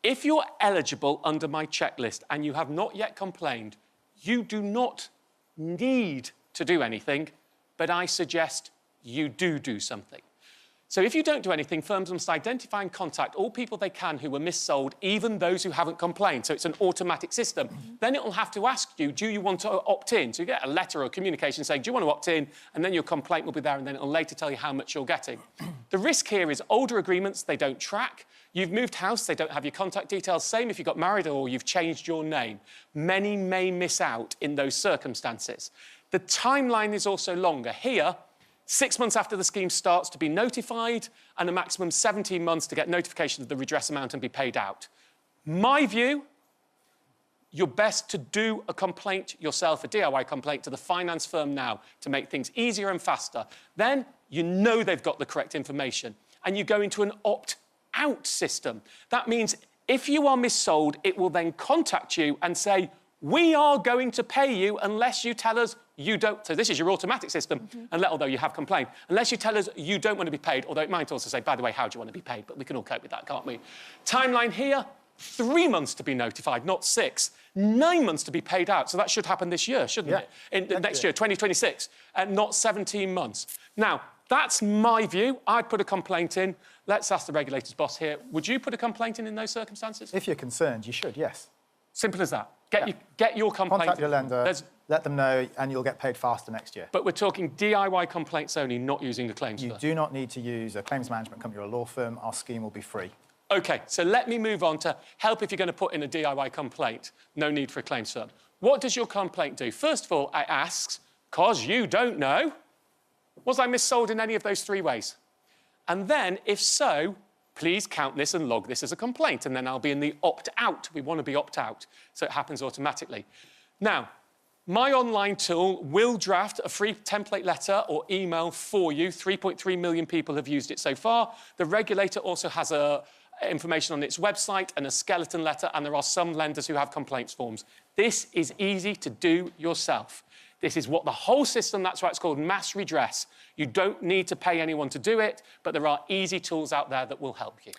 If you're eligible under my checklist and you have not yet complained, you do not need to do anything, but I suggest you do something. So if you don't do anything, firms must identify and contact all people they can who were missold, even those who haven't complained. So it's an automatic system. Then it'll have to ask you, do you want to opt in? So you get a letter or communication saying, do you want to opt in? And then your complaint will be there, and then it'll later tell you how much you're getting. The risk here is older agreements, they don't track. You've moved house, they don't have your contact details. Same if you got married or you've changed your name. Many may miss out in those circumstances. The timeline is also longer. Here, 6 months after the scheme starts to be notified, and a maximum 17 months to get notification of the redress amount and be paid out. My view, you're best to do a complaint yourself, a DIY complaint to the finance firm now to make things easier and faster. Then you know they've got the correct information, and you go into an opt-out system. That means if you are missold, it will then contact you and say, we are going to pay you unless you tell us you don't. So this is your automatic system, although you have complained. Unless you tell us you don't want to be paid, although it might also say, by the way, how do you want to be paid? But we can all cope with that, can't we? Timeline here, 3 months to be notified, not 6. 9 months to be paid out. So that should happen this year, shouldn't it? Next year, 2026, and not 17 months. Now, that's my view. I'd put a complaint in. Let's ask the regulator's boss here. Would you put a complaint in those circumstances? If you're concerned, you should, yes. Simple as that. Get your complaint. Contact your lender, let them know, and you'll get paid faster next year. But we're talking DIY complaints only, not using a claims firm. You do not need to use a claims management company or a law firm. Our scheme will be free. OK, so let me move on to help if you're going to put in a DIY complaint. No need for a claims firm. What does your complaint do? First of all, it asks, because you don't know, was I missold in any of those 3 ways? And then, if so, please count this and log this as a complaint, and then I'll be in the opt-out. We want to be opt-out, so it happens automatically. Now, my online tool will draft a free template letter or email for you. 3.3 million people have used it so far. The regulator also has information on its website and a skeleton letter, and there are some lenders who have complaints forms. This is easy to do yourself. This is what the whole system, that's why it's called mass redress. You don't need to pay anyone to do it, but there are easy tools out there that will help you.